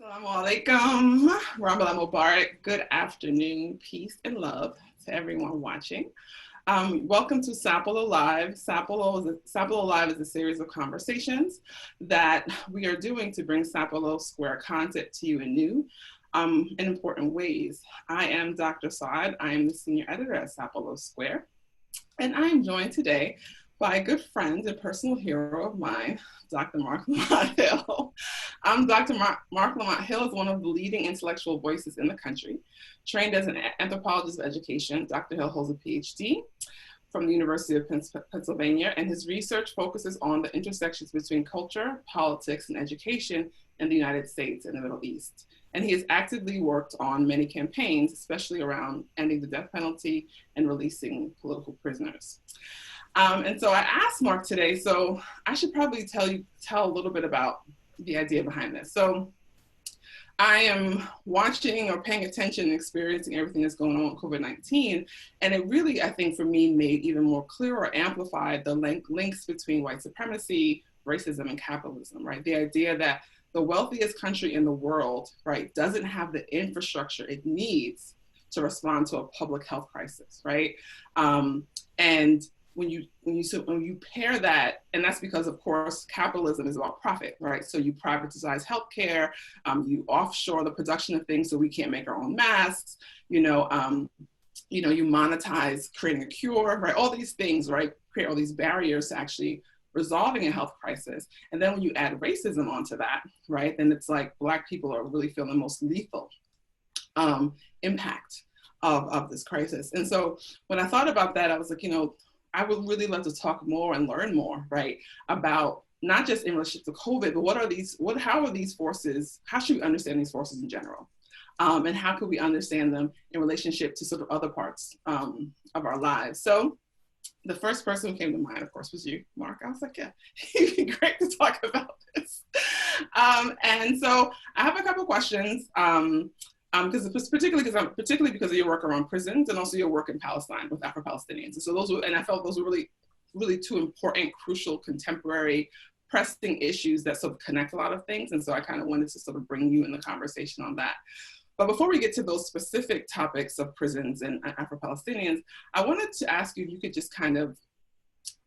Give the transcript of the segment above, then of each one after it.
Assalamu alaikum, Ramadan Mubarak. Good afternoon, peace and love to everyone watching. Welcome to Sapelo Live. Sapelo Live is a series of conversations that we are doing to bring Sapelo Square content to you in new and important ways. I am Dr. Saad. I am the senior editor at Sapelo Square, and I am joined today by a good friend and personal hero of mine, Dr. Marc Lamont Hill. Dr. Marc Lamont Hill is one of the leading intellectual voices in the country. Trained as an anthropologist of education, Dr. Hill holds a PhD from the University of Pennsylvania, and his research focuses on the intersections between culture, politics, and education in the United States and the Middle East. And he has actively worked on many campaigns, especially around ending the death penalty and releasing political prisoners. And so I asked Marc today, so I should probably tell a little bit about the idea behind this. So I am watching or paying attention and experiencing everything that's going on with COVID-19. And it really, I think for me, made even more clear or amplified the links between white supremacy, racism, and capitalism, right? The idea that the wealthiest country in the world, right, doesn't have the infrastructure it needs to respond to a public health crisis, right? And when you pair that, and that's because, of course, capitalism is about profit, right? So you privatize healthcare, you offshore the production of things so we can't make our own masks, you monetize creating a cure, right? All these things, right? Create all these barriers to actually resolving a health crisis. And then when you add racism onto that, right? Then it's like Black people are really feeling the most lethal impact of this crisis. And so when I thought about that, I was like, I would really love to talk more and learn more, right, about not just in relation to COVID, but how are these forces, how should we understand these forces in general? And how could we understand them in relationship to sort of other parts of our lives? So the first person who came to mind, of course, was you, Marc. I was like, yeah, it'd be great to talk about this. And so I have a couple questions. Particularly because of your work around prisons and also your work in Palestine with Afro-Palestinians. And so I felt those were really, really two important, crucial, contemporary, pressing issues that sort of connect a lot of things. And so I kind of wanted to sort of bring you in the conversation on that. But before we get to those specific topics of prisons and Afro-Palestinians, I wanted to ask you if you could just kind of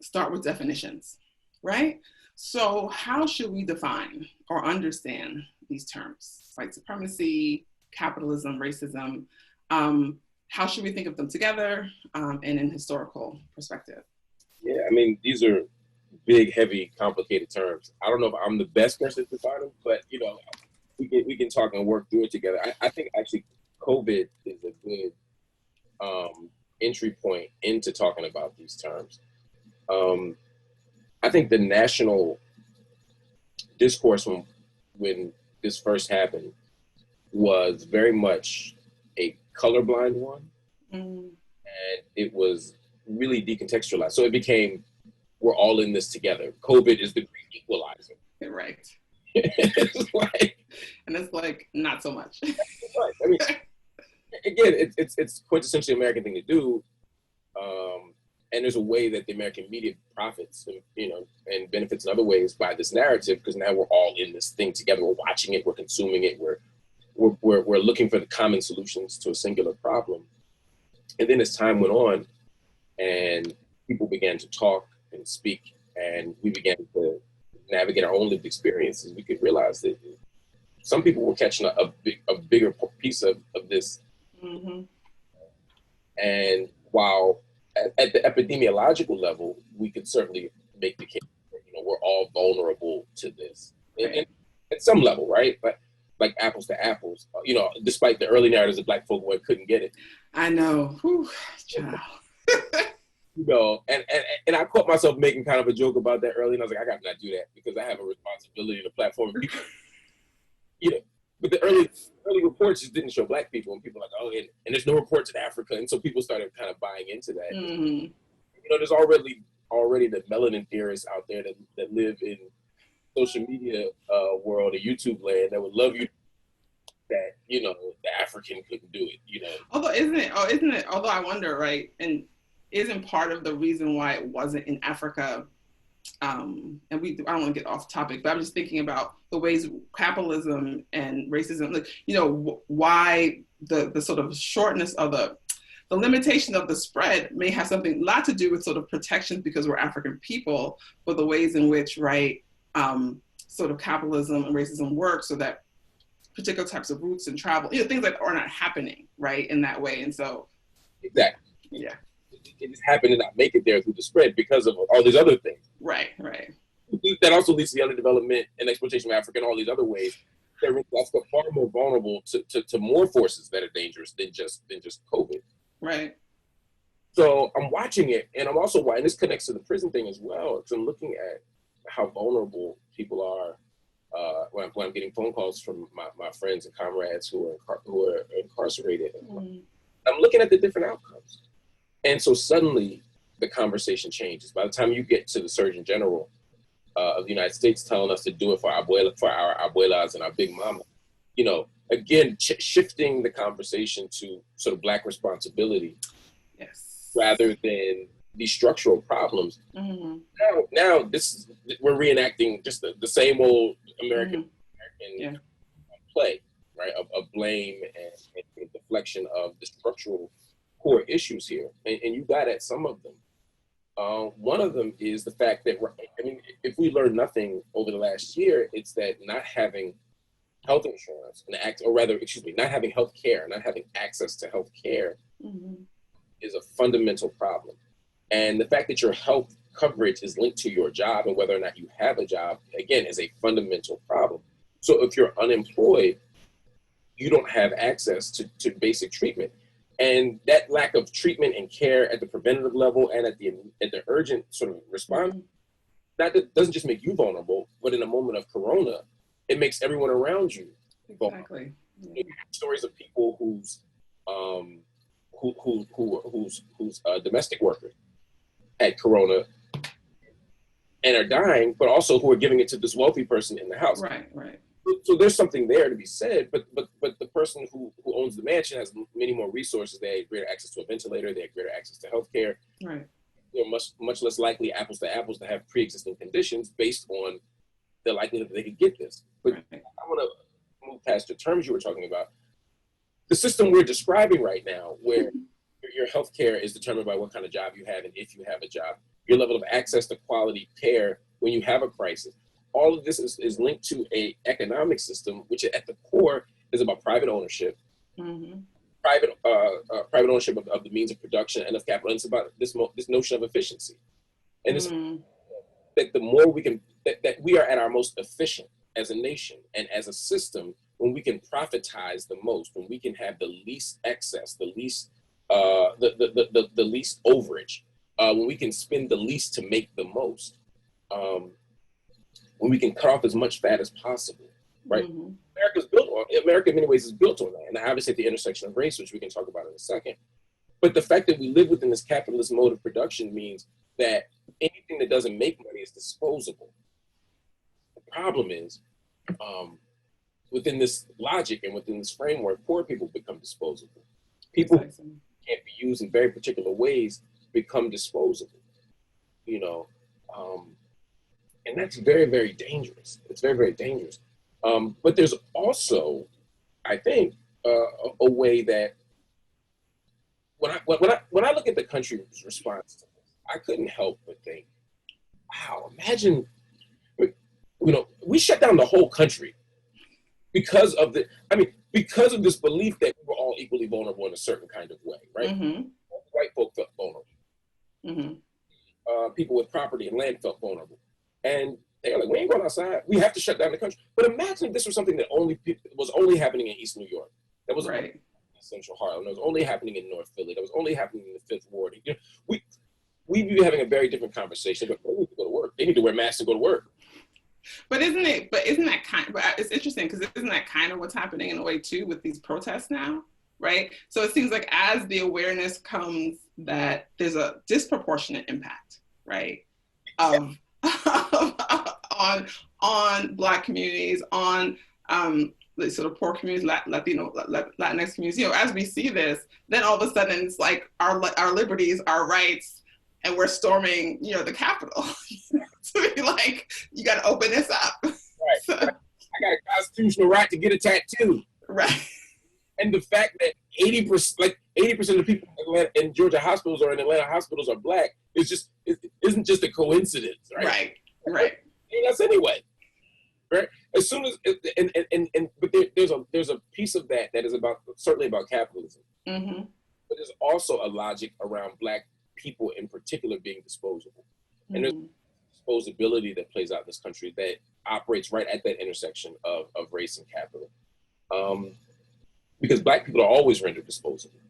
start with definitions, right? So how should we define or understand these terms? White supremacy, capitalism, racism, how should we think of them together and in historical perspective? Yeah, I mean, these are big, heavy, complicated terms. I don't know if I'm the best person to define them, but we can talk and work through it together. I think actually COVID is a good entry point into talking about these terms. I think the national discourse when this first happened was very much a colorblind one, and it was really decontextualized. So it became, we're all in this together. COVID is the great equalizer. Right. And it's like, not so much. Right. I mean, again, it's quintessentially American thing to do. And there's a way that the American media profits, and benefits in other ways by this narrative, because now we're all in this thing together. We're watching it, we're consuming it, we're looking for the common solutions to a singular problem. And then as time went on and people began to talk and speak, and we began to navigate our own lived experiences, we could realize that some people were catching a bigger piece of this. Mm-hmm. And while at the epidemiological level, we could certainly make the case that, we're all vulnerable to this. And at some level, right? But like apples to apples, despite the early narratives of Black folk couldn't get it. I know. Whew, child. And I caught myself making kind of a joke about that early, and I was like, I got to not do that because I have a responsibility in the platform. But the early reports just didn't show Black people, and people were like, oh, and there's no reports in Africa, and so people started kind of buying into that. Mm-hmm. There's already the melanin theorists out there that live in social media world or YouTube land that would love you that the African couldn't do it. Although isn't it? Although I wonder, right? And isn't part of the reason why it wasn't in Africa and I don't want to get off topic, but I'm just thinking about the ways capitalism and racism, like, you know, why the sort of shortness of the limitation of the spread may have something a lot to do with sort of protections because we're African people, but the ways in which, right, sort of capitalism and racism work so that particular types of routes and travel, you know, things that are not happening, right, in that way. And so, exactly, yeah, it just happened to not make it there through the spread because of all these other things. Right. That also leads to the underdevelopment and exploitation of Africa in all these other ways. That's far more vulnerable to more forces that are dangerous than just COVID. Right. So I'm watching it, and I'm also watching. This connects to the prison thing as well. Because I'm looking at how vulnerable people are when I'm getting phone calls from my friends and comrades who are incarcerated. I'm looking at the different outcomes, and so suddenly the conversation changes. By the time you get to the Surgeon General of the United States telling us to do it for our abuelas and our big mama, you know, again, shifting the conversation to sort of Black responsibility, yes, rather than these structural problems. Now we're reenacting just the same old American play, right, of blame and deflection of the structural core issues here, and you got at some of them. One of them is the fact that, I mean, if we learned nothing over the last year, it's that not having health insurance not having health care, not having access to health care is a fundamental problem. And the fact that your health coverage is linked to your job and whether or not you have a job, again, is a fundamental problem. So if you're unemployed, you don't have access to basic treatment. And that lack of treatment and care at the preventative level and at the urgent sort of response, that doesn't just make you vulnerable, but in a moment of corona, it makes everyone around you vulnerable. Exactly. You have stories of people whose domestic worker had corona and are dying, but also who are giving it to this wealthy person in the house. Right. So there's something there to be said, but the person who owns the mansion has many more resources. They have greater access to a ventilator. They have greater access to healthcare. Right. They're much less likely, apples to apples, to have pre-existing conditions based on the likelihood that they could get this. But I want to move past the terms you were talking about. The system we're describing right now, where your healthcare is determined by what kind of job you have and if you have a job, your level of access to quality care when you have a crisis. All of this is linked to a economic system, which at the core is about private ownership, private ownership of the means of production and of capital. And it's about this notion of efficiency. And it's that the more we can, that we are at our most efficient as a nation and as a system when we can profitize the most, when we can have the least excess, the least the least overage, when we can spend the least to make the most. When we can cut off as much fat as possible, right? America in many ways is built on that. And obviously at the intersection of race, which we can talk about in a second. But the fact that we live within this capitalist mode of production means that anything that doesn't make money is disposable. The problem is, within this logic and within this framework, poor people become disposable. People who can't be used in very particular ways become disposable, you know? And that's very, very dangerous. It's very, very dangerous. But there's also, I think, a way that when I look at the country's response to this, I couldn't help but think, wow, imagine, you know, we shut down the whole country because of because of this belief that we were all equally vulnerable in a certain kind of way, right? White folk felt vulnerable. People with property and land felt vulnerable. And they're like, we ain't going outside. We have to shut down the country. But imagine if this was something that was only happening in East New York. That was right. In Central Harlem. That was only happening in North Philly. That was only happening in the Fifth Ward. You know, we'd be having a very different conversation. But they need to go to work. They need to wear masks and go to work. But isn't that kind of, it's interesting because isn't that kind of what's happening in a way too with these protests now, right? So it seems like as the awareness comes that there's a disproportionate impact, right, of on Black communities, on the sort of poor communities, Latino, Latinx communities, you know, as we see this, then all of a sudden it's like our liberties, our rights, and we're storming, you know, the Capitol. Like, you got to open this up. Right. So, I got a constitutional right to get a tattoo. right. And the fact that 80% of the people in Georgia hospitals or in Atlanta hospitals are Black isn't just a coincidence, right? Right. That's anyway, right? As soon as but there's a piece of that is certainly about capitalism, Mm-hmm. but there's also a logic around Black people in particular being disposable, and there's disposability that plays out in this country that operates right at that intersection of race and capital. Because Black people are always rendered disposable.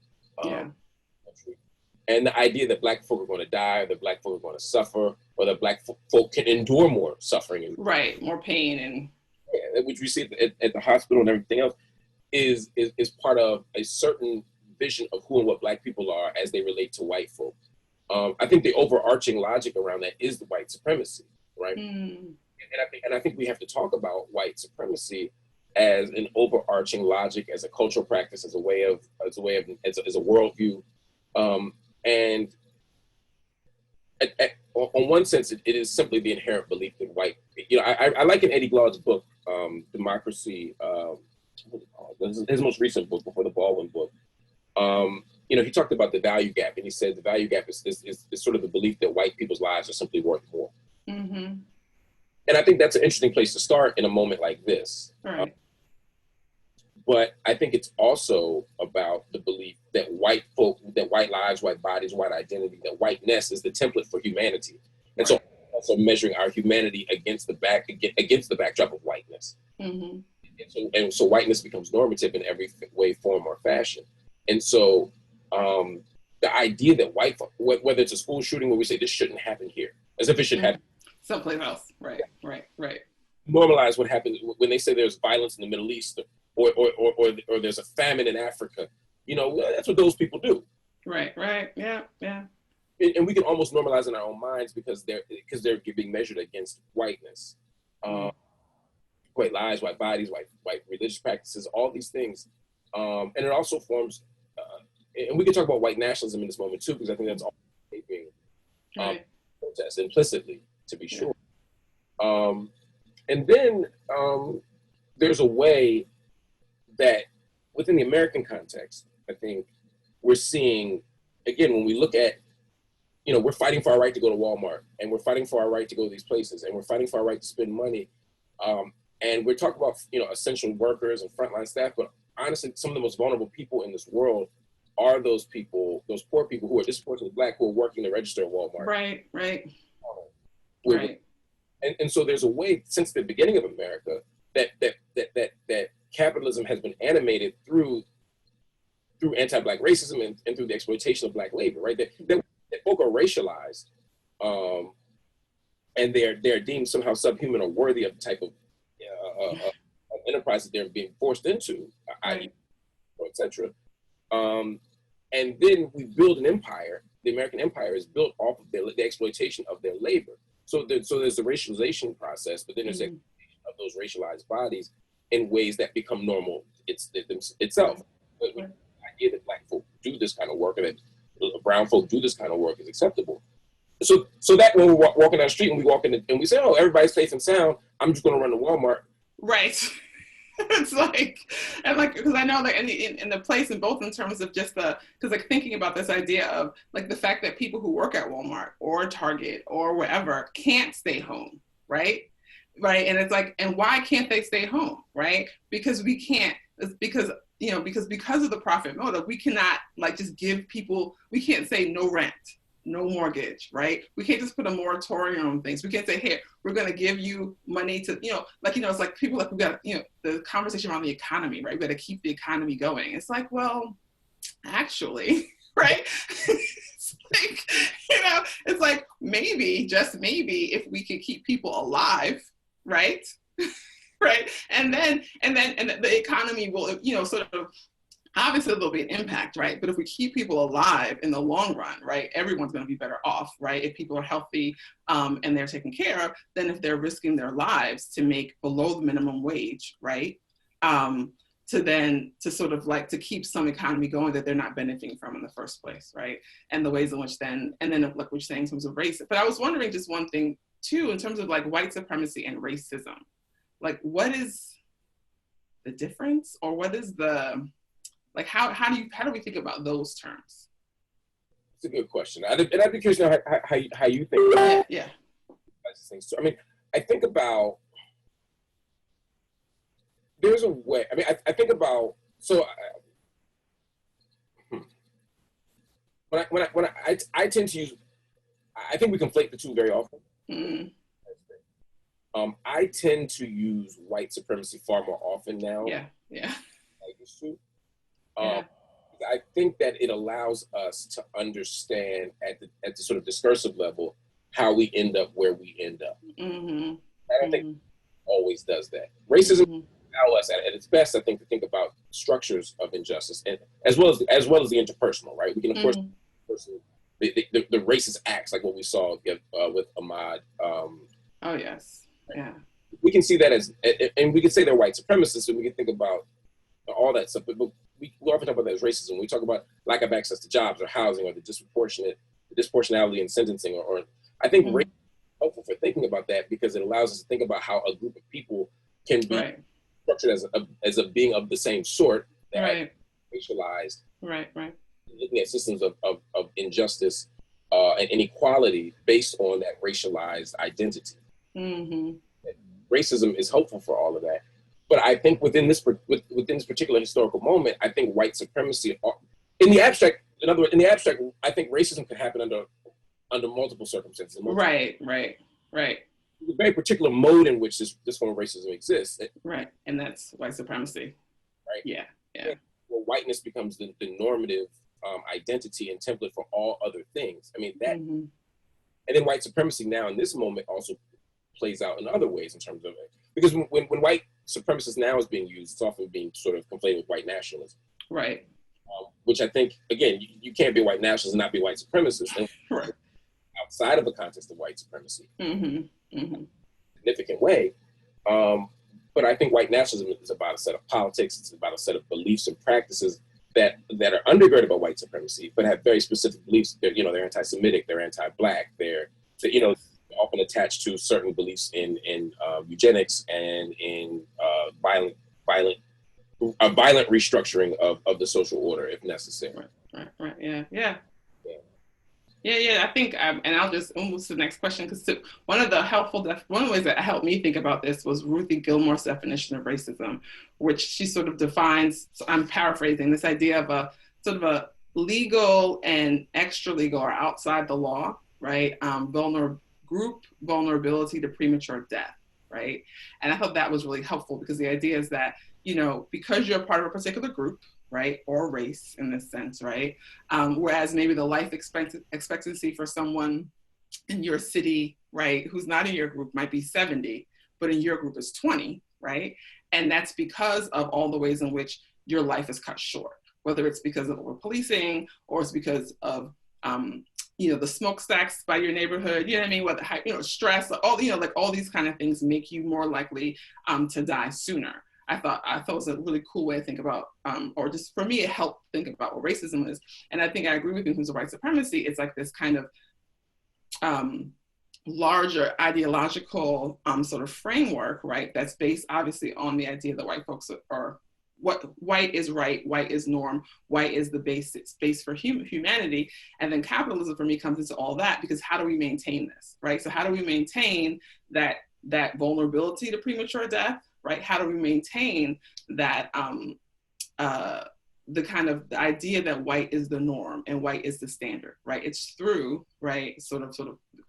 And the idea that Black folk are going to die, or that Black folk are going to suffer, or that Black folk can endure more suffering, more pain, and which we see at the hospital and everything else, is part of a certain vision of who and what Black people are as they relate to white folk. I think the overarching logic around that is the white supremacy, right? And I think we have to talk about white supremacy as an overarching logic, as a cultural practice, as a worldview, and on one sense, it is simply the inherent belief that white. I like in Eddie Glaude's book, Democracy. His most recent book before the Baldwin book. He talked about the value gap, and he said the value gap is sort of the belief that white people's lives are simply worth more. Mm-hmm. And I think that's an interesting place to start in a moment like this. Right. But I think it's also about the belief that white folk, that white lives, white bodies, white identity, that whiteness is the template for humanity. And so also measuring our humanity against the backdrop of whiteness. Mm-hmm. And so whiteness becomes normative in every way, form, or fashion. And so the idea that white folk, whether it's a school shooting where we say this shouldn't happen here, as if it should happen someplace else. Right. Normalize what happens when they say there's violence in the Middle East, or there's a famine in Africa. That's what those people do. Right. Yeah. And we can almost normalize in our own minds because they're being measured against whiteness, white lives, white bodies, white religious practices, all these things, and it also forms. And we can talk about white nationalism in this moment too, because I think that's all being protest implicitly, to be sure. And then there's a way that within the American context, I think we're seeing, again, when we look at, we're fighting for our right to go to Walmart, and we're fighting for our right to go to these places, and we're fighting for our right to spend money. And we're talking about, essential workers and frontline staff, but honestly, some of the most vulnerable people in this world are those people, those poor people who are disproportionately Black, who are working the register at Walmart. Right. And so there's a way since the beginning of America that capitalism has been animated through anti-Black racism and through the exploitation of Black labor, right? That folk are racialized, and they're deemed somehow subhuman or worthy of the type of enterprise that they're being forced into, i.e., etc. And then we build an empire. The American empire is built off of the exploitation of their labor. So there's the racialization process, but then there's exploitation of those racialized bodies in ways that become normal itself. But the idea that Black folk do this kind of work and that brown folk do this kind of work is acceptable. So that when we're walking down the street and we walk in and we say, oh, everybody's safe and sound, I'm just going to run to Walmart. Right. It's because I know that in the place, in both in terms of just because thinking about this idea of the fact that people who work at Walmart or Target or wherever can't stay home, right? And it's and why can't they stay home, right? Because we can't, because of the profit motive, we cannot just give people, we can't say no rent, no mortgage, right? We can't just put a moratorium on things. We can't say, here, we're going to give you money to, it's like people we got, the conversation around the economy, right? We got to keep the economy going. It's well, actually, right? It's maybe, just maybe, if we could keep people alive, right? Right. And then the economy will, sort of, obviously there'll be an impact, right? But if we keep people alive in the long run, right, everyone's going to be better off, right? If people are healthy and they're taken care of, then if they're risking their lives to make below the minimum wage, right, to keep some economy going that they're not benefiting from in the first place, right? And the ways in which then like what you're saying in terms of race. But I was wondering just one thing too, in terms of like white supremacy and racism, like what is the difference, or what is the, like, how do we think about those terms? It's a good question. And I'd be curious to know how you think about yeah. these things. So, I mean, I think about, there's a way, I mean, I think about, so when I tend to use, I think we conflate the two very often. Mm. I tend to use white supremacy far more often now. Yeah. I used to. I think that it allows us to understand at the sort of discursive level how we end up where we end up. Mm-hmm. I don't think it always does that. Racism allows us at its best, I think, to think about structures of injustice, and as well as the interpersonal, right? We can, of course, the racist acts, like what we saw with Ahmad. Oh yes, yeah. We can see that as, and we can say they're white supremacists, and we can think about all that stuff. But we often talk about that as racism. We talk about lack of access to jobs or housing, or the disproportionality in sentencing, or I think race is helpful for thinking about that, because it allows us to think about how a group of people can be structured as a being of the same sort, that racialized. Right. Looking at systems of injustice and inequality based on that racialized identity. Mm-hmm. Racism is helpful for all of that. But I think within this particular historical moment, I think white supremacy, in the abstract, I think racism can happen under multiple circumstances. Right. The very particular mode in which this form of racism exists. Right, and that's white supremacy. Right. Yeah. Where whiteness becomes the normative identity and template for all other things. I mean that, and then white supremacy now in this moment also plays out in other ways in terms of it. Because when white supremacist now is being used, it's often being sort of conflated with white nationalism. Right. Which I think, again, you can't be a white nationalist and not be white supremacist. And outside of the context of white supremacy. Significant way. But I think white nationalism is about a set of politics. It's about a set of beliefs and practices that are undergirded by white supremacy, but have very specific beliefs. They're anti-Semitic, they're anti-Black, they're often attached to certain beliefs in eugenics and in violent restructuring of the social order if necessary. Right. Yeah. I think, and I'll just move to the next question, because one of the ways that helped me think about this was Ruthie Gilmore's definition of racism, which she sort of defines, so I'm paraphrasing, this idea of a sort of a legal and extra legal, or outside the law, right? Group vulnerability to premature death, right? And I thought that was really helpful, because the idea is that, because you're a part of a particular group, right, or race in this sense, right? Whereas maybe the life expectancy for someone in your city, right, who's not in your group might be 70, but in your group is 20, right? And that's because of all the ways in which your life is cut short, whether it's because of overpolicing, or it's because of, the smokestacks by your neighborhood, you know what I mean? Whether, stress, all these kind of things make you more likely to die sooner. I thought it was a really cool way to think about, or just for me, it helped think about what racism is. And I think I agree with you in terms of white supremacy. It's like this kind of larger ideological sort of framework, right? That's based obviously on the idea that white folks are what white is right, white is norm, white is the base for humanity. And then capitalism for me comes into all that, because how do we maintain this, right? So how do we maintain that vulnerability to premature death, right? How do we maintain that the idea that white is the norm and white is the standard, right? It's through, right, sort of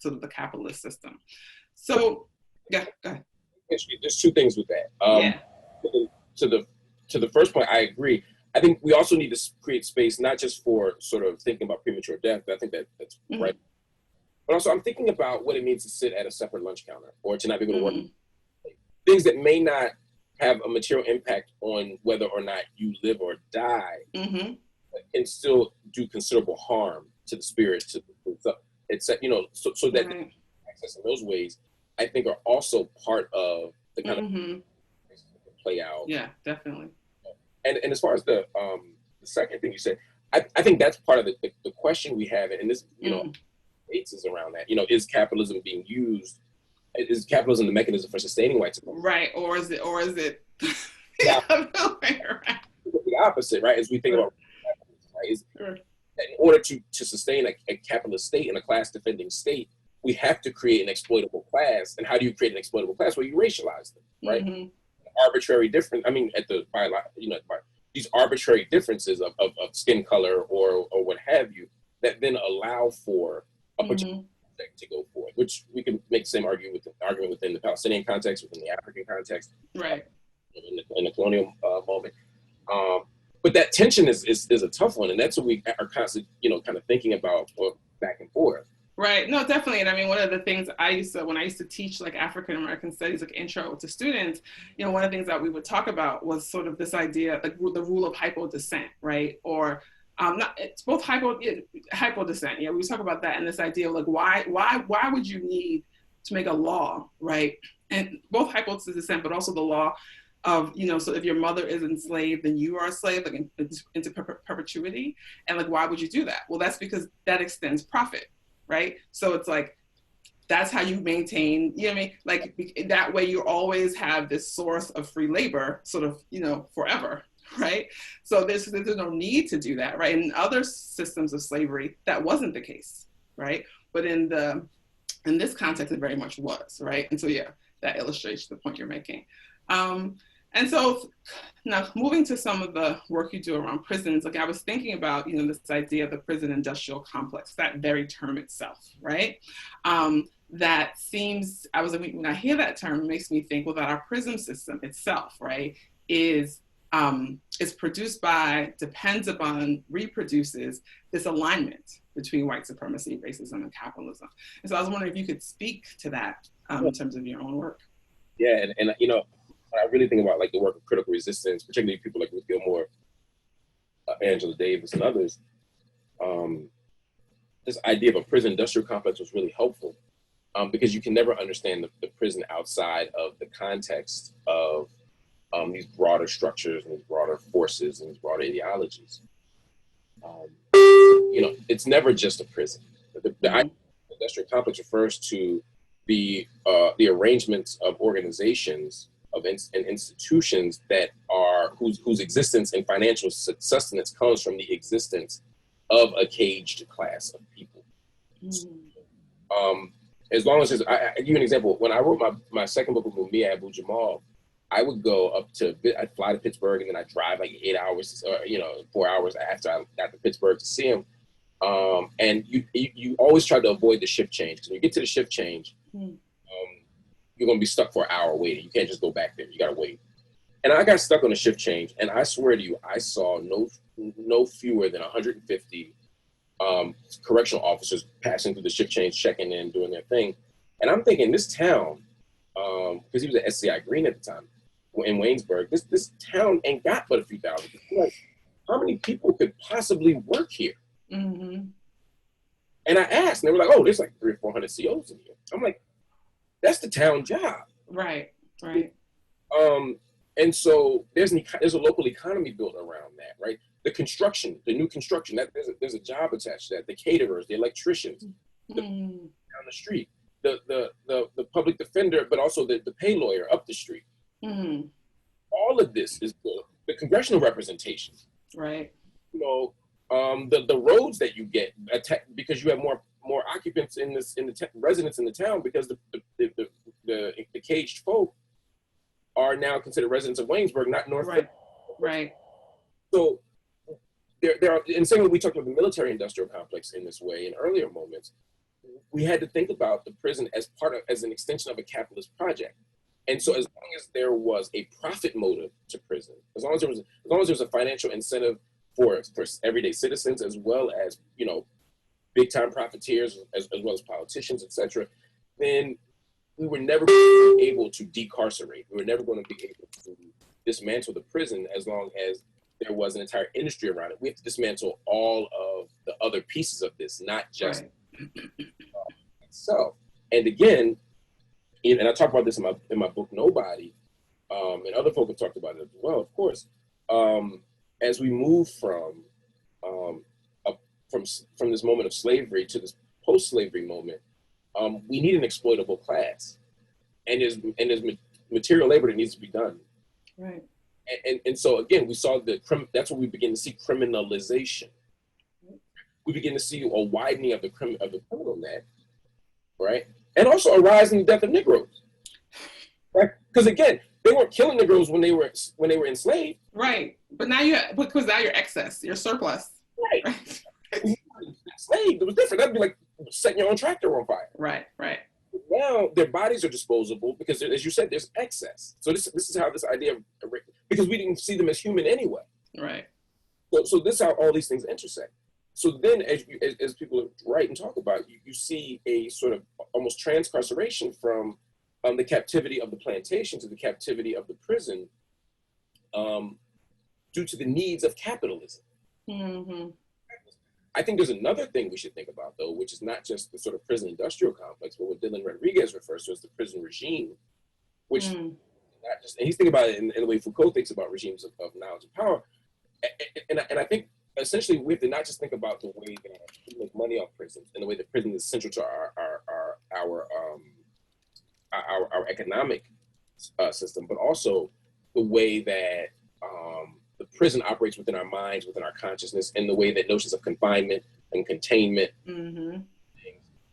the capitalist system. So yeah, go ahead. There's two things with that. To the first point, I agree. I think we also need to create space, not just for sort of thinking about premature death, but I think that's right. But also I'm thinking about what it means to sit at a separate lunch counter, or to not be able to work. Things that may not have a material impact on whether or not you live or die, but can still do considerable harm to the spirit, so that access in those ways, I think, are also part of the kind of play out. Yeah, definitely. And as far as the second thing you said, I think that's part of the question we have, and this, debates is around that. Is capitalism being used Is capitalism the mechanism for sustaining white supremacy? Right, or is it Yeah. right. The opposite, right? As we think about capitalism, right? Is Sure. in order to sustain a capitalist state and a class defending state, we have to create an exploitable class. And how do you create an exploitable class? Well, you racialize them, right? Mm-hmm. Arbitrary difference. I mean, these arbitrary differences of skin color or what have you, that then allow for a particular to go forward, which we can make the same argument within the Palestinian context, within the African context, right, in the colonial moment. But that tension is a tough one, and that's what we are constantly, kind of thinking about back and forth. Right. No, definitely. And I mean, one of the things when I used to teach like African American studies, like intro to students, one of the things that we would talk about was sort of this idea, like the rule of hypodescent, right? Or it's both hypodescent. Yeah, we talk about that, and this idea of like why would you need to make a law, right? And both hypodescent, but also the law of, so if your mother is enslaved, then you are a slave, like into perpetuity. And like, why would you do that? Well, that's because that extends profit. Right. So it's like, that's how you maintain, like that way you always have this source of free labor sort of, forever. Right. So there's no need to do that. Right. In other systems of slavery, that wasn't the case. Right. But in this context, it very much was. Right. And so, yeah, that illustrates the point you're making. And so now moving to some of the work you do around prisons, like I was thinking about, this idea of the prison industrial complex, that very term itself, right? That seems, when I hear that term, it makes me think, well, that our prison system itself, right, is produced by, depends upon, reproduces this alignment between white supremacy, racism, and capitalism. And so I was wondering if you could speak to that in terms of your own work. Yeah, and I really think about like the work of critical resistance, particularly people like Ruth Gilmore, Angela Davis, and others. This idea of a prison industrial complex was really helpful because you can never understand the prison outside of the context of these broader structures and these broader forces and these broader ideologies. It's never just a prison. The industrial complex refers to the arrangements of organizations and institutions that are whose existence and financial sustenance comes from the existence of a caged class of people. As long as I give you an example. When I wrote my second book with Mumia Abu-Jamal, I would I'd fly to Pittsburgh and then I'd drive like 8 hours, 4 hours after I got to Pittsburgh to see him. And you always try to avoid the shift change, because when you get to the shift change, you're going to be stuck for an hour waiting. You can't just go back there. You got to wait. And I got stuck on a shift change. And I swear to you, I saw no fewer than 150 correctional officers passing through the shift change, checking in, doing their thing. And I'm thinking, this town, because he was at SCI Green at the time, in Waynesburg, this town ain't got but a few thousand. Like, how many people could possibly work here? Mm-hmm. And I asked, and they were like, oh, there's like 300 or 400 COs in here. I'm like, that's the town job. Right. And so there's a local economy built around that, right? The new construction, that there's a job attached to that. The caterers, the electricians, down the street, the public defender, but also the pay lawyer up the street. Mm-hmm. All of this is the congressional representation. Right. The roads that you get because you have more occupants residents in the town, because the caged folk are now considered residents of Waynesburg, not North. Right. So there are, in same way we talked about the military industrial complex in this way in earlier moments, we had to think about the prison as an extension of a capitalist project. And so as long as there was a profit motive to prison, as long as there was a financial incentive for everyday citizens, as well as, big time profiteers, as well as politicians, etc., then we were never going to be able to decarcerate. We were never going to be able to dismantle the prison as long as there was an entire industry around it. We have to dismantle all of the other pieces of this, not just itself. And again, and I talk about this in my book Nobody, and other folk have talked about it as well, of course. As we move from this moment of slavery to this post-slavery moment, we need an exploitable class. and there's material labor that needs to be done. Right. And so again, we saw that's when we begin to see criminalization. We begin to see a widening of the criminal net, right? And also a rise in the death of Negroes, right? Because again, they weren't killing Negroes when they were enslaved, right? But now because now you're excess, you're surplus, right? Enslaved, it was different. That'd be like setting your own tractor on fire, right? Right. Now their bodies are disposable because, as you said, there's excess. So this is how this idea of, because we didn't see them as human anyway, right? So this is how all these things intersect. So then, as people write and talk about, you see a sort of almost transcarceration from the captivity of the plantation to the captivity of the prison, due to the needs of capitalism. Mm-hmm. I think there's another thing we should think about, though, which is not just the sort of prison industrial complex, but what Dylan Rodriguez refers to as the prison regime, which not just, and he's thinking about it in the way Foucault thinks about regimes of knowledge and power. And I think essentially we have to not just think about the way that we make money off prisons and the way that prison is central to our economic system, but also the way that the prison operates within our minds, within our consciousness, and the way that notions of confinement and containment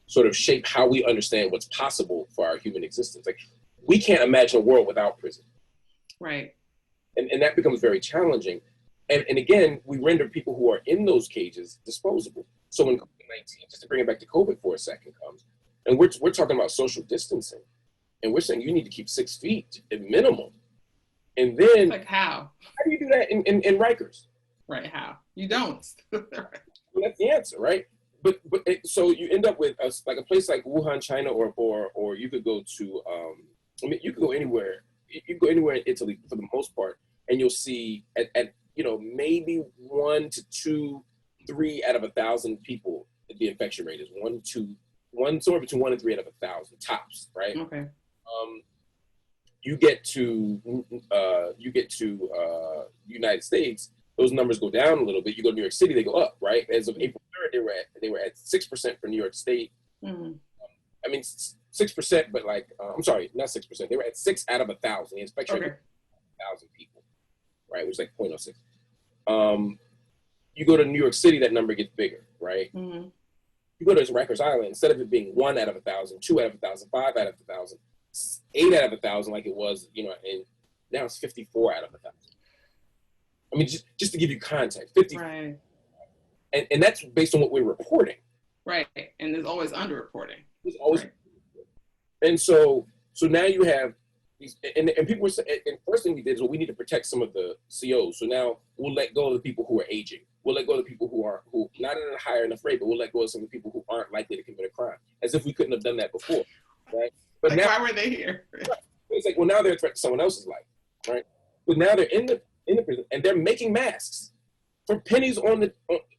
sort of shape how we understand what's possible for our human existence. Like, we can't imagine a world without prison. Right. And that becomes very challenging. And again, we render people who are in those cages disposable. So when COVID-19, just to bring it back to COVID for a second, comes, and we're talking about social distancing, and we're saying you need to keep 6 feet at minimum. And then, like, how do you do that in Rikers? Right. How? You don't. Well, that's the answer, right? But so you end up with like a place like Wuhan, China, or you could go to I mean, you could go anywhere. You can go anywhere in Italy for the most part, and you'll see at maybe 1 to 2, 3 out of 1,000 people, the infection rate is 1, 2, 1, somewhere between 1 and 3 out of 1,000 tops, right? Okay. You get to United States, those numbers go down a little bit. You go to New York City, they go up, right? As of April 3rd, they were at 6% for New York State. Mm-hmm. I mean 6%, but like I'm sorry, not 6%. They were at 6 out of 1,000. The infection rate 1,000 people, right? Which is like 0.06. You go to New York City, that number gets bigger, right? Mm-hmm. You go to Rikers Island, instead of it being 1 out of 1,000, 2 out of 1,000, 5 out of 1,000, 8 out of 1,000, like it was, and now it's 54 out of 1,000. I mean, just to give you context, 50. Right. And that's based on what we're reporting. Right. And there's always underreporting. There's always, right. And so now you have these, and people were saying, and first thing we did is, well, we need to protect some of the COs. So now we'll let go of the people who are aging. We'll let go of the people who not at a higher enough rate, but we'll let go of some of the people who aren't likely to commit a crime, as if we couldn't have done that before, right? But like, now, why were they here? It's like, well, now they're a threat to someone else's life, right? But now they're in the prison and they're making masks for pennies on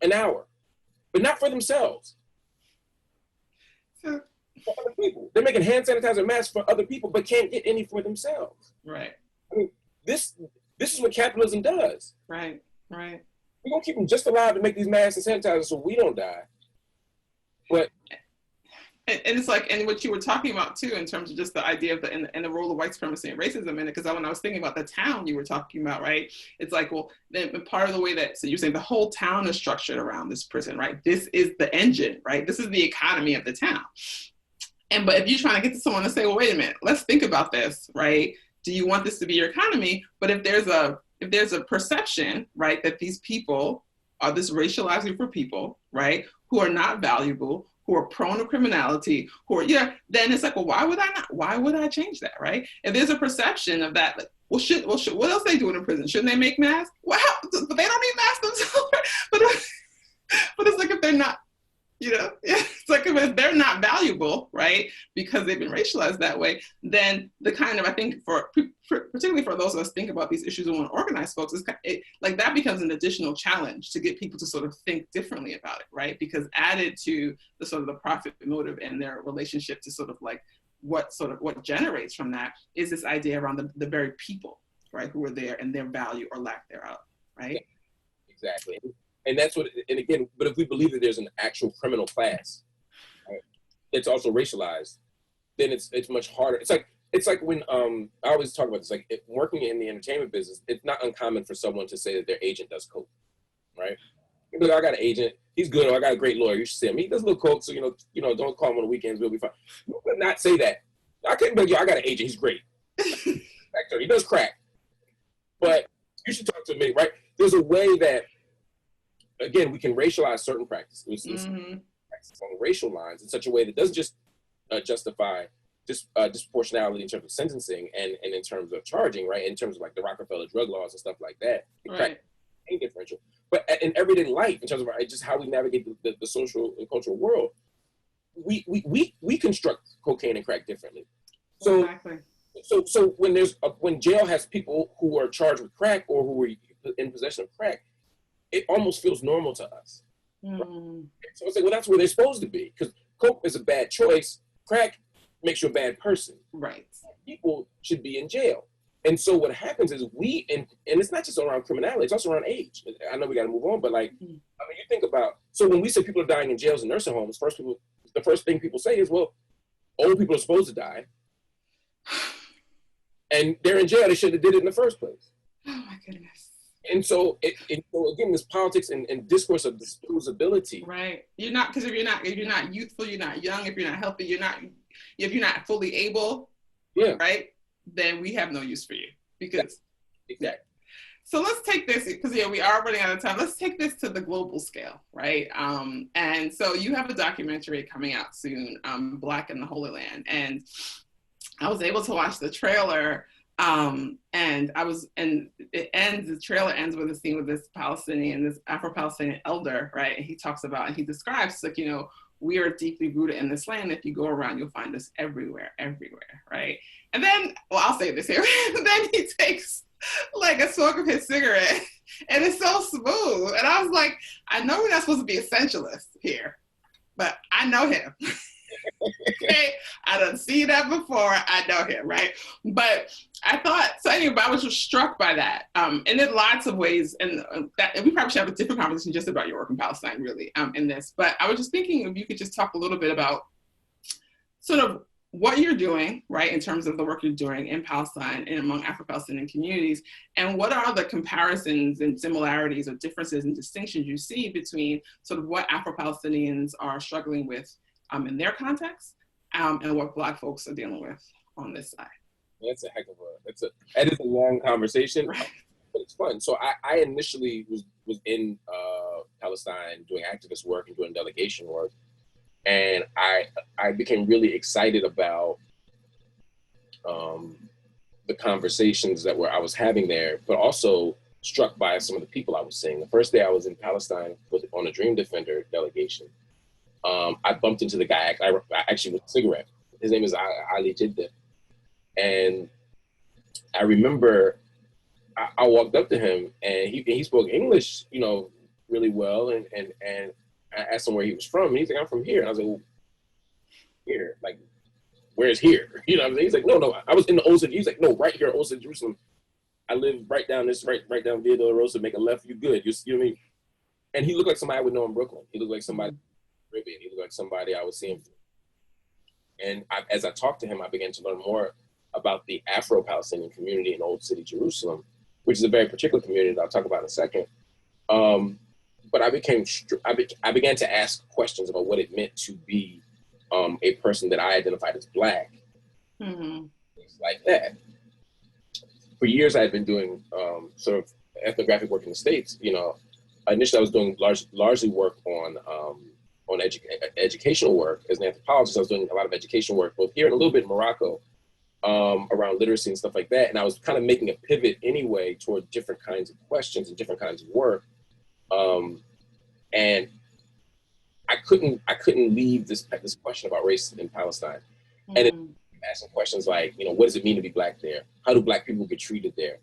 an hour, but not for themselves. For other people. They're making hand sanitizer masks for other people, but can't get any for themselves. Right. I mean, this is what capitalism does. Right. Right. We're gonna keep them just alive to make these masks and sanitizers so we don't die. But and it's like, and what you were talking about too, in terms of just the idea of the role of white supremacy and racism in it, because when I was thinking about the town you were talking about, right? It's like, well, then part of the way that, so you're saying the whole town is structured around this prison, right? This is the engine, right? This is the economy of the town. But if you're trying to get to someone to say, well, wait a minute, let's think about this, right? Do you want this to be your economy? But if there's a perception, right, that these people are this racialized group of people, right, who are not valuable, who are prone to criminality, then it's like, well, why would I change that, right? If there's a perception of that, like, what else they doing in prison? Shouldn't they make masks? Well, but they don't need masks themselves. But it's like, if they're not, it's like, if they're not valuable, right, because they've been racialized that way, then the kind of, I think particularly for those of us think about these issues and want to organize folks, like that becomes an additional challenge to get people to sort of think differently about it, right? Because added to the sort of the profit motive and their relationship to sort of like what generates from that is this idea around the very people, right, who are there and their value or lack thereof, right? Exactly. And that's what, and again, but if we believe that there's an actual criminal class, right, that's also racialized, then it's much harder. It's like, it's like when I always talk about this, like working in the entertainment business, it's not uncommon for someone to say that their agent does coke, right? Like, I got an agent, he's good, or I got a great lawyer, you should see him. He does a little coke, so don't call him on the weekends, we'll be fine. You would not say that. I can't be like, yo, I got an agent, he's great. He does crack. But you should talk to me, right? There's a way that, again, we can racialize certain practices. Practices on racial lines in such a way that doesn't just justify disproportionality in terms of sentencing and in terms of charging, right? In terms of like the Rockefeller drug laws and stuff like that. Right. Ain't differential. But in everyday life, in terms of just how we navigate the social and cultural world, we construct cocaine and crack differently. So, exactly. So when jail has people who are charged with crack or who are in possession of crack, it almost feels normal to us. Right? So it's like, well, that's where they're supposed to be, because coke is a bad choice. Crack makes you a bad person. Right. People should be in jail. And so what happens is and it's not just around criminality, it's also around age. I know we got to move on, but like, I mean, you think about, so when we say people are dying in jails and nursing homes, the first thing people say is, well, old people are supposed to die. And they're in jail, they should have did it in the first place. Oh my goodness. And so, so again, this politics and discourse of disposability. Right. You're not, because if you're not youthful, you're not young, if you're not healthy, if you're not fully able, right, then we have no use for you. Because exactly. So let's take this, because we are running out of time. Let's take this to the global scale, right? And so you have a documentary coming out soon, Black in the Holy Land, and I was able to watch the trailer, and the trailer ends with a scene with this Afro-Palestinian elder, right? And he talks about, and he describes, like, we are deeply rooted in this land. If you go around, you'll find us everywhere, right? And then, well, I'll say this here. Then he takes like a smoke of his cigarette, and it's so smooth. And I was like, I know we're not supposed to be essentialists here, but I know him. Okay, I done seen that before. I know him, right? But I thought, so anyway, I was just struck by that. And in lots of ways, and we probably should have a different conversation just about your work in Palestine, really, in this. But I was just thinking if you could just talk a little bit about sort of what you're doing, right, in terms of the work you're doing in Palestine and among Afro-Palestinian communities, and what are the comparisons and similarities or differences and distinctions you see between sort of what Afro-Palestinians are struggling with in their context, and what Black folks are dealing with on this side. That's a heck of that is a long conversation, right, but it's fun. So I initially was in Palestine doing activist work and doing delegation work, and I became really excited about the conversations that I was having there, but also struck by some of the people I was seeing. The first day I was in Palestine on a Dream Defender delegation, I bumped into the guy, I actually with a cigarette. His name is Ali Jidda. And I remember I walked up to him, and he spoke English, really well. And I asked him where he was from, and he's like, I'm from here. And I was like, well, here, like, where's here? What I'm saying? He's like, no, I was in the Old City. He's like, no, right here, Old City, Jerusalem. I live right down Via Dolorosa, make a left, you good. You know what I mean? And he looked like somebody I would know in Brooklyn. He looked like somebody Caribbean. He looked like somebody I would see him. And as I talked to him, I began to learn more about the Afro-Palestinian community in Old City, Jerusalem, which is a very particular community that I'll talk about in a second. But I began to ask questions about what it meant to be a person that I identified as Black, things like that. For years, I had been doing sort of ethnographic work in the States. Initially, I was doing largely work on educational work. As an anthropologist, I was doing a lot of educational work, both here and a little bit in Morocco, around literacy and stuff like that. And I was kind of making a pivot anyway toward different kinds of questions and different kinds of work. And I couldn't leave this question about race in Palestine. And it, asking questions like, what does it mean to be Black there? How do Black people get treated there?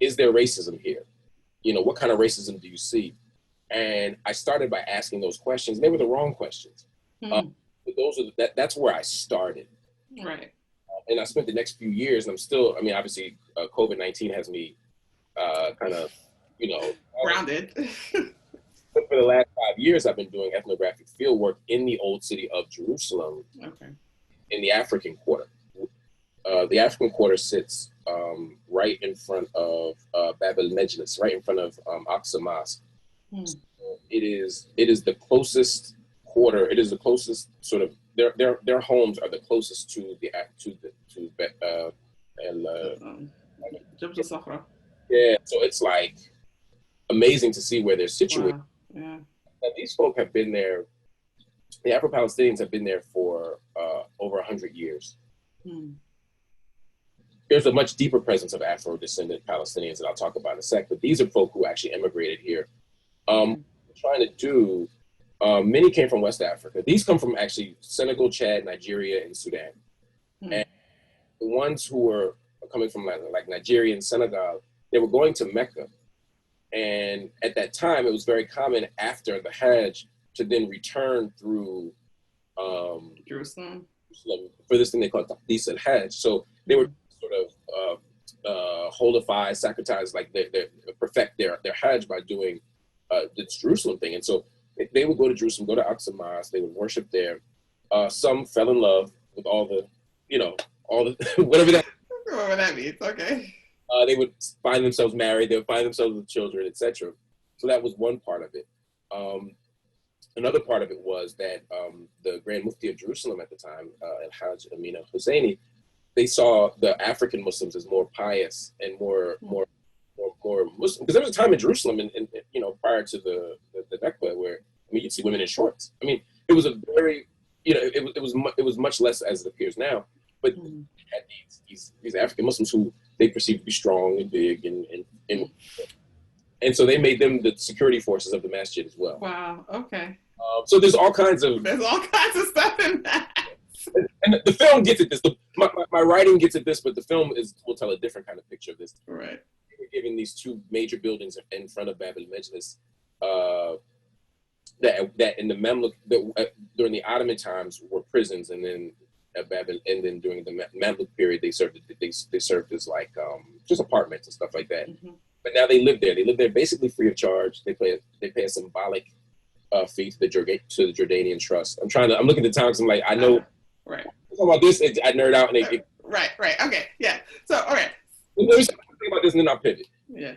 Is there racism here? What kind of racism do you see? And I started by asking those questions. They were the wrong questions. But that's where I started. Right. And I spent the next few years, and I'm still, obviously COVID-19 has me kind of, grounded. But for the last 5 years, I've been doing ethnographic field work in the Old City of Jerusalem, in the African Quarter. the African Quarter sits right in front of Bab el-Mejlis, right in front of Aqsa Mosque. So it is the closest quarter. It is the closest sort of their homes are the closest to the Jabal Sahra. yeah. So it's like amazing to see where they're situated. Wow. Yeah. Now, these folk have been there. The Afro-Palestinians have been there for over 100 years. There's a much deeper presence of Afro-descendant Palestinians that I'll talk about in a sec, but these are folk who actually immigrated here. Trying to do, many came from West Africa. These come from actually Senegal, Chad, Nigeria, and Sudan. And the ones who were coming from like Nigeria and Senegal, they were going to Mecca. And at that time, it was very common after the Hajj to then return through Jerusalem for this thing they call Taqdis al-Hajj. So they were sort of holify, sacrifice, like they perfect their Hajj by doing this Jerusalem thing. And so they would go to Jerusalem, go to Aqsa Mosque, they would worship there. Some fell in love with all the, all the, whatever that means, okay. They would find themselves married, they would find themselves with children, etc. So that was one part of it. Another part of it was that the Grand Mufti of Jerusalem at the time, Al-Hajj Amin al-Husseini, they saw the African Muslims as more pious and more Muslim. Because there was a time in Jerusalem, and prior to the Nakba, where you'd see women in shorts. I mean, it was a very, it was much less as it appears now. But you had these African Muslims who they perceived to be strong and big, and so they made them the security forces of the masjid as well. Wow. Okay. So there's all kinds of stuff in that. And the film gets at this. My writing gets at this, but the film will tell a different kind of picture of this. Right. We're giving these two major buildings in front of Bab el-Mejlis that in the Mamluk during the Ottoman times were prisons, and then during the Mamluk period they served as like just apartments and stuff like that. But now they live there. They live there basically free of charge. They pay a symbolic fee to the Jordanian Trust. I'm looking at the time because I'm like, I know. Right. Talking about this, I nerd out and right. Okay. Yeah. So all right. Let me think about this and then I'll pivot. Yeah.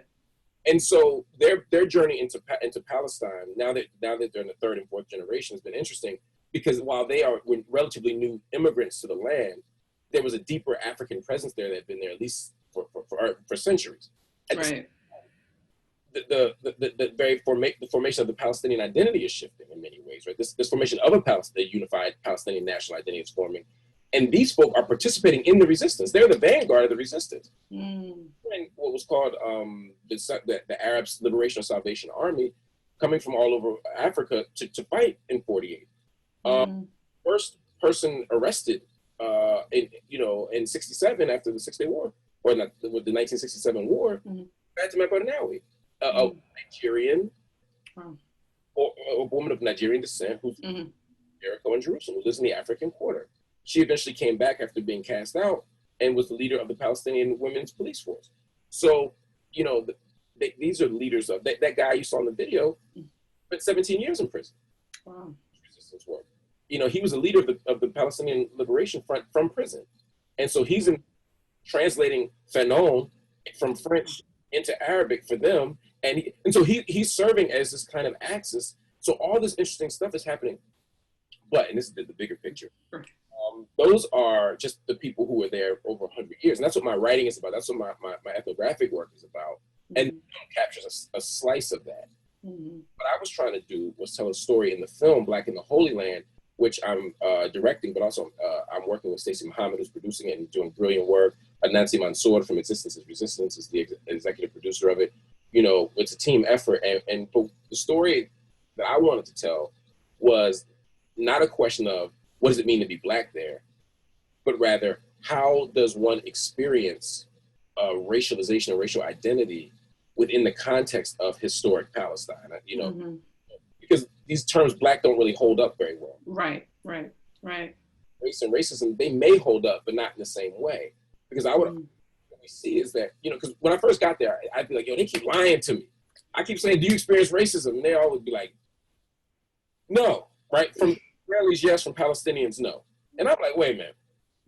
And so their journey into Palestine, now that they're in the third and fourth generation, has been interesting because while they are relatively new immigrants to the land, there was a deeper African presence there that had been there at least for centuries. Right. The formation of the Palestinian identity is shifting in many ways, right? This formation of a unified Palestinian national identity is forming. And these folk are participating in the resistance. They're the vanguard of the resistance. And what was called the Arab Liberation or Salvation Army, coming from all over Africa to fight in 48. First person arrested in 67 after the 6 Day War, or not, with the 1967 war, Fatima Barnawi, a Nigerian, or a woman of Nigerian descent who's Jericho in Jerusalem, who lives in the African Quarter. She eventually came back after being cast out and was the leader of the Palestinian Women's Police Force. So, these are the leaders of that guy you saw in the video, spent 17 years in prison. Wow. Resistance work. He was a leader of the Palestinian Liberation Front from prison. And so he's translating Fanon from French into Arabic for them. And so he's serving as this kind of axis. So all this interesting stuff is happening. But, and this is the bigger picture, those are just the people who were there over 100 years. And that's what my writing is about. That's what my ethnographic work is about. And it captures a slice of that. What I was trying to do was tell a story in the film, Black in the Holy Land, which I'm directing, but also I'm working with Stacey Muhammad, who's producing it and doing brilliant work. Nancy Mansour from Existence is Resistance is the executive producer of it. It's a team effort. And the story that I wanted to tell was not a question of what does it mean to be Black there, but rather how does one experience racialization and racial identity within the context of historic Palestine, because these terms Black don't really hold up very well. Right. Race and racism, they may hold up, but not in the same way. Because what we see is that, because when I first got there, I'd be like, they keep lying to me. I keep saying, do you experience racism? And they always be like, no, right? From Israelis, yes, from Palestinians, no. And I'm like, wait a minute.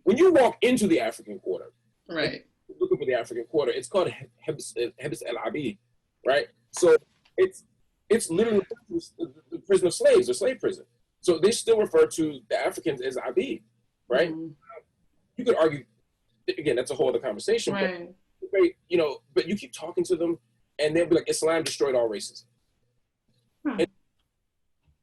when you walk into the African Quarter, right, looking for the African Quarter, it's called Hebs El Abid, right? So it's literally the prison of slaves, or slave prison. So they still refer to the Africans as Abid, right? You could argue, again, that's a whole other conversation, right. but you know, but you keep talking to them, and they'll be like, Islam destroyed all racism. And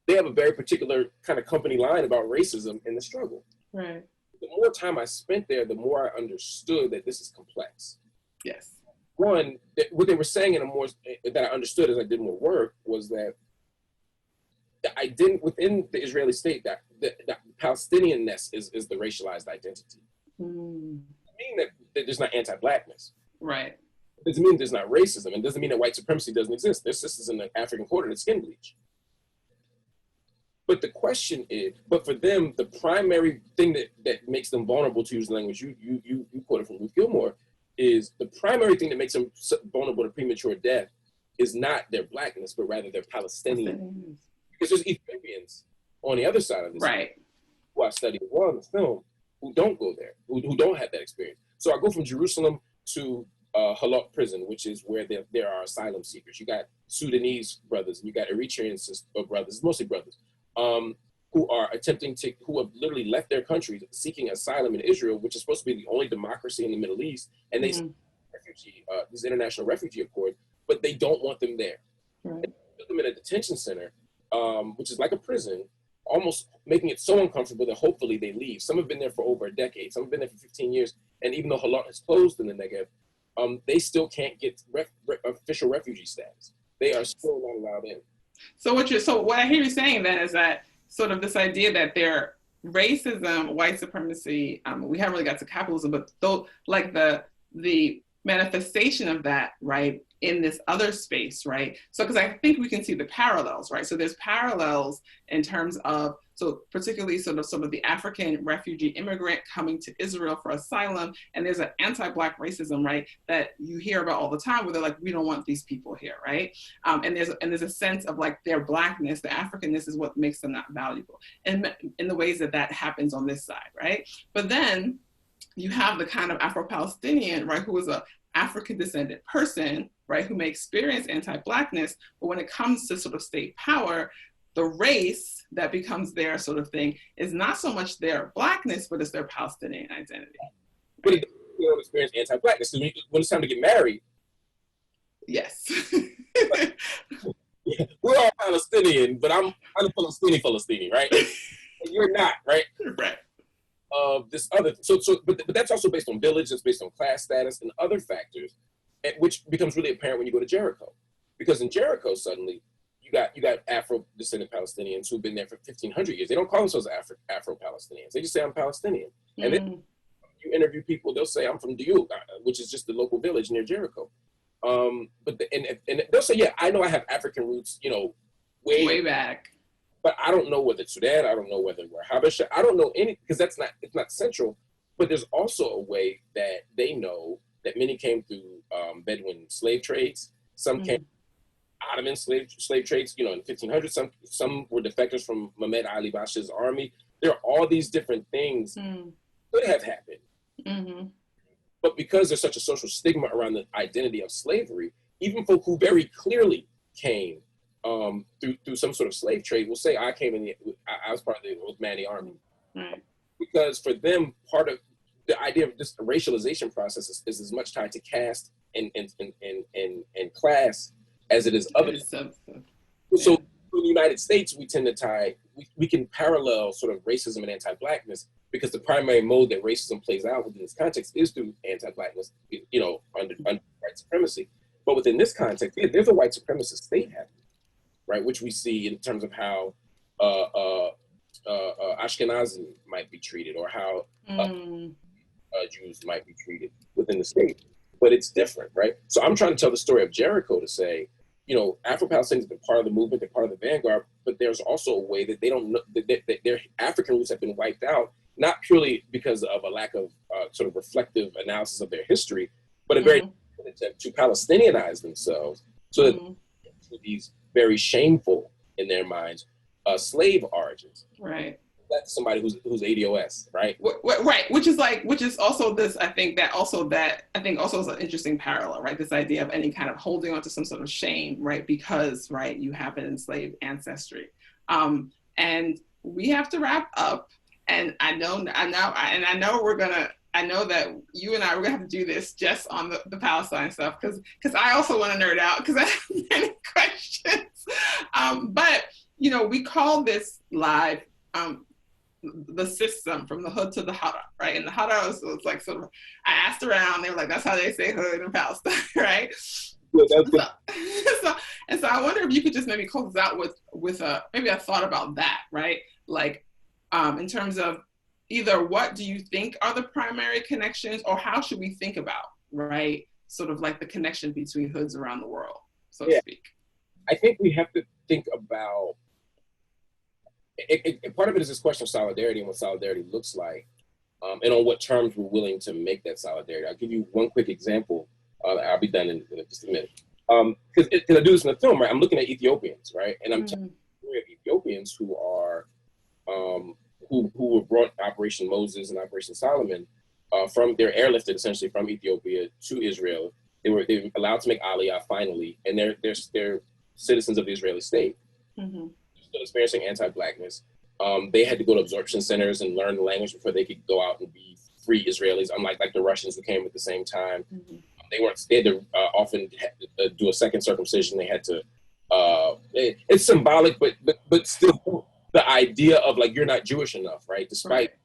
they have a very particular kind of company line about racism and the struggle. Right. The more time I spent there, the more I understood that this is complex. Yes. One, what they were saying in a more, that I understood as I did more work, was that I didn't, within the Israeli state, that Palestinianness is the racialized identity. It doesn't mean that there's not anti-Blackness. Right. It doesn't mean there's not racism. It doesn't mean that white supremacy doesn't exist. There's sisters in the African Quarter that skin bleach. But the question is, but for them, the primary thing that makes them vulnerable, to use the language you quoted from Ruth Gilmore, is the primary thing that makes them vulnerable to premature death is not their Blackness, but rather their Palestinian. Because there's Ethiopians on the other side of this, right, who I studied as well in the film, who don't go there, who don't have that experience. So I go from Jerusalem to Halot prison, which is where there are asylum seekers. You got Sudanese brothers, and you got Eritrean brothers, mostly brothers, who are who have literally left their countries seeking asylum in Israel, which is supposed to be the only democracy in the Middle East, and they this international refugee accord, but they don't want them there. Right. And they put them in a detention center, which is like a prison, almost making it so uncomfortable that hopefully they leave. Some have been there for over a decade. Some have been there for 15 years. And even though Halot has closed in the Negev, they still can't get official refugee status. They are still not allowed in. So what I hear you saying then is that sort of this idea that their racism, white supremacy, we haven't really got to capitalism, but though, like the manifestation of that, right, in this other space, right? So, because I think we can see the parallels, right? So there's parallels in terms of, so particularly sort of the African refugee immigrant coming to Israel for asylum, and there's an anti-Black racism, right, that you hear about all the time, where they're like, we don't want these people here, right? And there's a sense of like their Blackness, the Africanness is what makes them not valuable, and in the ways that happens on this side, right? But then you have the kind of Afro-Palestinian, right, who is a African descended person, right, who may experience anti-Blackness, but when it comes to sort of state power, the race that becomes their sort of thing is not so much their Blackness, but it's their Palestinian identity. But they don't experience anti-Blackness. So when it's time to get married, yes, yeah, we're all Palestinian, but I'm a Palestinian, right? And you're not, right? Right. This other, but that's also based on village, it's based on class status and other factors, which becomes really apparent when you go to Jericho, because in Jericho suddenly you got Afro-descended Palestinians who've been there for 1,500 years. They don't call themselves Afro-Palestinians. They just say I'm Palestinian. And then you interview people, they'll say I'm from Diuk, which is just the local village near Jericho. But they'll say, yeah, I know I have African roots, you know, way back. But I don't know whether it's Sudan, I don't know whether we're Habesha, I don't know any, because it's not central. But there's also a way that they know that many came through Bedouin slave trades. Some came Ottoman slave trades, you know, in the 1500s. Some were defectors from Mehmed Ali Pasha's army. There are all these different things could have happened. But because there's such a social stigma around the identity of slavery, even folk who very clearly came through some sort of slave trade will say, I was part of the Osmani army. Right. Because for them, part of the idea of this racialization process is as much tied to caste and class as it is other. So in the United States, we tend to we can parallel sort of racism and anti-Blackness, because the primary mode that racism plays out within this context is through anti-Blackness, you know, under white supremacy. But within this context, there's a white supremacist state happening, right? Which we see in terms of how Ashkenazi might be treated, or how Jews might be treated within the state. But it's different, right? So I'm trying to tell the story of Jericho to say, you know, Afro-Palestinians have been part of the movement, they're part of the vanguard, but there's also a way that they don't know that their African roots have been wiped out, not purely because of a lack of sort of reflective analysis of their history, but a very attempt to Palestinianize themselves, so that these very shameful, in their minds, slave origins. Right. That's somebody who's ADOS, right? Right, which is also this. I think also is an interesting parallel, right? This idea of any kind of holding on to some sort of shame, right? Because right, you have an enslaved ancestry, and we have to wrap up. And I know that you and I we're gonna have to do this just on the Palestine stuff because I also want to nerd out because I have many questions. But we call this live. The system from the hood to the Hara, right? And the Hara was like sort of, I asked around, they were like, that's how they say hood in Palestine, right? So I wonder if you could just maybe close out with maybe a thought about that, right? Like in terms of either what do you think are the primary connections or how should we think about, right? Sort of like the connection between hoods around the world, so to speak. I think we have to think about part of it is this question of solidarity and what solidarity looks like, and on what terms we're willing to make that solidarity. I'll give you one quick example. I'll be done in just a minute. Because I do this in the film, right? I'm looking at Ethiopians, right? And I'm talking about Ethiopians who are, who were brought Operation Moses and Operation Solomon from, they're airlifted essentially from Ethiopia to Israel. They were allowed to make Aliyah finally, and they're citizens of the Israeli state. Mm-hmm. Still experiencing anti-blackness. They had to go to absorption centers and learn the language before they could go out and be free Israelis, unlike the Russians who came at the same time. Mm-hmm. They had to often do a second circumcision. They had to, it's symbolic, but still the idea of like, you're not Jewish enough, right? Despite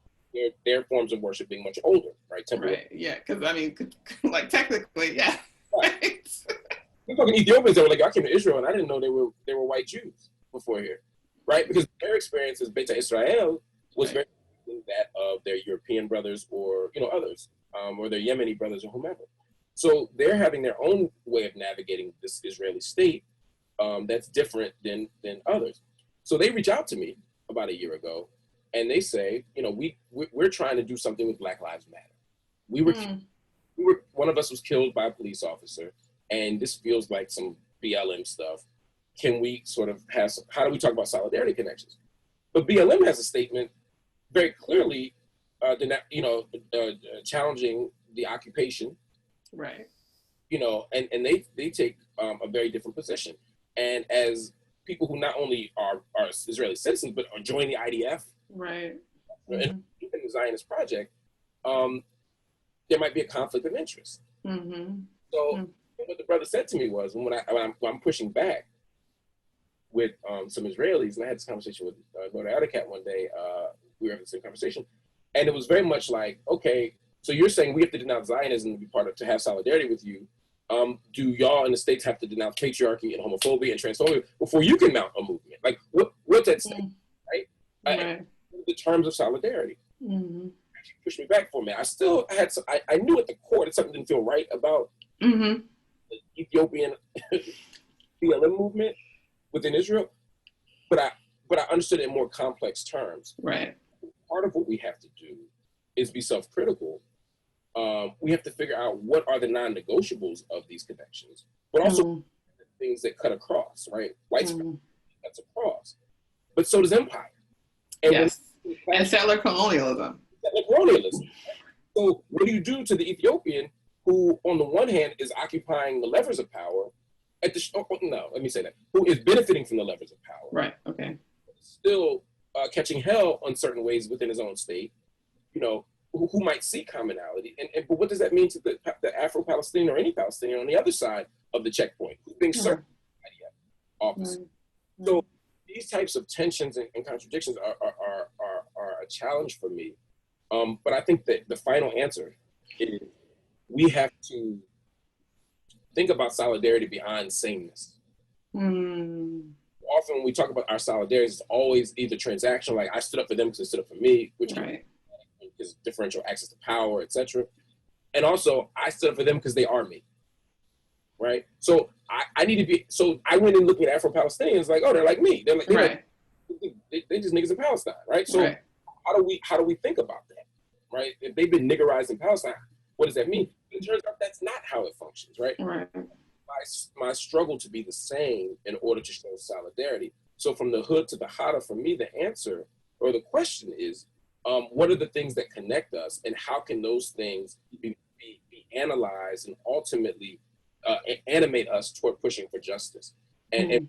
their forms of worship being much older, right? Right, yeah, because I mean, like technically, yeah. Right. We're talking Ethiopians that were like, I came to Israel and I didn't know they were white Jews before here. Right, because their experience as Beta Israel was very that of their European brothers or others, or their Yemeni brothers or whomever. So they're having their own way of navigating this Israeli state that's different than others. So they reach out to me about a year ago, and they say, we're trying to do something with Black Lives Matter. We were one of us was killed by a police officer, and this feels like some BLM stuff. Can we sort of how do we talk about solidarity connections? But BLM has a statement very clearly, challenging the occupation. Right. And they take a very different position. And as people who not only are Israeli citizens, but are joining the IDF. Right. And in the Zionist project, there might be a conflict of interest. Mm-hmm. So what the brother said to me was, when I'm pushing back with some Israelis, and I had this conversation with Noda Adakat one day, we were having the same conversation, and it was very much like, okay, so you're saying we have to denounce Zionism to be to have solidarity with you. Do y'all in the States have to denounce patriarchy and homophobia and transphobia before you can mount a movement? Like, what's at stake, right? The terms of solidarity. Mm-hmm. Actually pushed me back for a minute. I still had I knew at the core that something didn't feel right about the Ethiopian BLM movement within Israel, but I understood it in more complex terms. Right. Part of what we have to do is be self-critical. We have to figure out what are the non-negotiables of these connections, but also the things that cut across, right? White supremacy cuts across, but so does empire. And yes, and settler colonialism. So what do you do to the Ethiopian who, on the one hand, is occupying the levers of power, who is benefiting from the levers of power. Right, okay. Still catching hell on certain ways within his own state, who might see commonality. But what does that mean to the Afro-Palestinian or any Palestinian on the other side of the checkpoint, who's being served by the office? Mm-hmm. So these types of tensions and contradictions are a challenge for me. But I think that the final answer is we have to think about solidarity beyond sameness. Often when we talk about our solidarity, it's always either transactional, like I stood up for them because they stood up for me, which is differential access to power, etc. And also, I stood up for them because they are me, right? So I need to be. So I went in looking at Afro-Palestinians like, oh, they're like me. They're like, they just niggas in Palestine, right? So how do we think about that, right? If they've been niggerized in Palestine, what does that mean? It turns out that's not how it functions, right? My struggle to be the same in order to show solidarity. So from the hood to the Hara, for me, the answer or the question is, what are the things that connect us, and how can those things be analyzed and ultimately animate us toward pushing for justice? And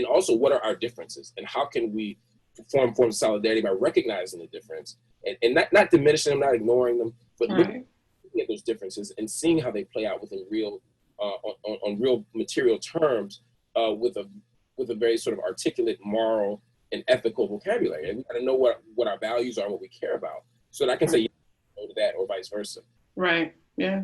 also, what are our differences, and how can we form forms of solidarity by recognizing the difference and not diminishing them, not ignoring them, but looking at those differences and seeing how they play out within real on real material terms, with a very sort of articulate moral and ethical vocabulary. And we got to know what our values are, what we care about, so that I can say yes, no to that, or vice versa. Right. Yeah.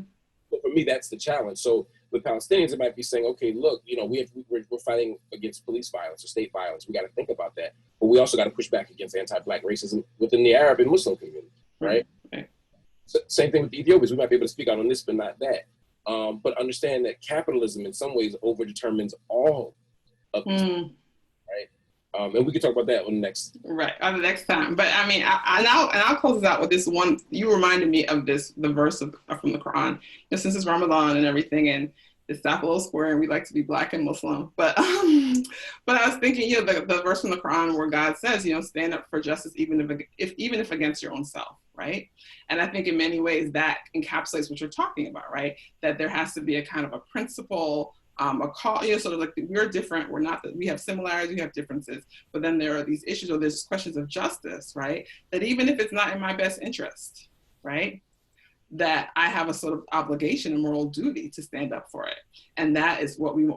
But for me, that's the challenge. So with Palestinians, it might be saying, okay, look, we're fighting against police violence or state violence. We got to think about that. But we also got to push back against anti-Black racism within the Arab and Muslim community, right? So, same thing with the Ethiopians. We might be able to speak out on this, but not that. But understand that capitalism in some ways overdetermines all of this, right? And we can talk about that on the next. Right, on the next time. But I mean, I'll close this out with this one. You reminded me of the verse from the Quran. Since it's Ramadan and everything, and it's Sapelo square, and we like to be Black and Muslim. But I was thinking, the verse from the Quran where God says, stand up for justice, even if against your own self, right? And I think in many ways that encapsulates what you're talking about, right? That there has to be a kind of a principle, a call, sort of like we're different, we're not, we have similarities, we have differences, but then there are these issues, or there's questions of justice, right? That even if it's not in my best interest, right? That I have a sort of obligation and moral duty to stand up for it. And that is what we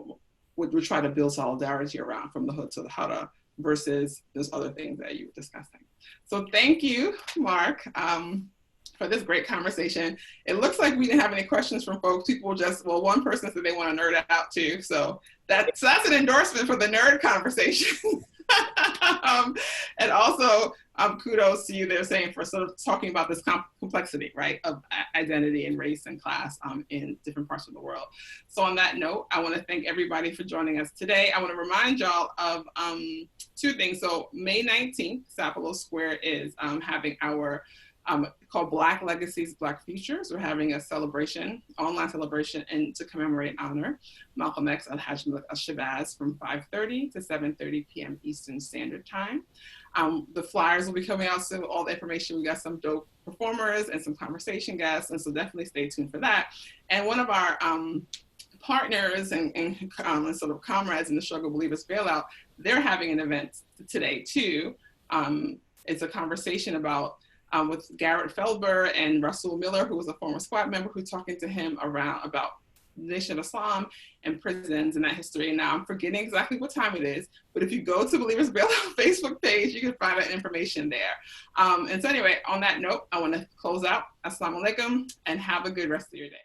try to build solidarity around, from the hood to the Hara, versus those other things that you were discussing. So thank you, Marc, for this great conversation. It looks like we didn't have any questions from folks. People one person said they want to nerd out too. So that's an endorsement for the nerd conversation. And also kudos to you, they're saying, for sort of talking about this complexity, right, of identity and race and class in different parts of the world. So on that note, I want to thank everybody for joining us today. I want to remind y'all of two things. So May 19th, Sapelo Square is having our called Black Legacies, Black Futures. We're having a celebration, online celebration, and to commemorate and honor Malcolm X and Hajj al-Shabazz from 5:30 to 7:30 p.m. Eastern Standard Time. The flyers will be coming out soon with all the information. We got some dope performers and some conversation guests, and so definitely stay tuned for that. And one of our partners and sort of comrades in the struggle, Believers Bailout, they're having an event today too. It's a conversation about with Garrett Feldber and Russell Miller, who was a former squad member, who's talking to him about the Nation of Islam and prisons and that history. And now I'm forgetting exactly what time it is, but if you go to Believers Bailout Facebook page, you can find that information there. And so anyway, on that note, I want to close out. Assalamu alaikum, and have a good rest of your day.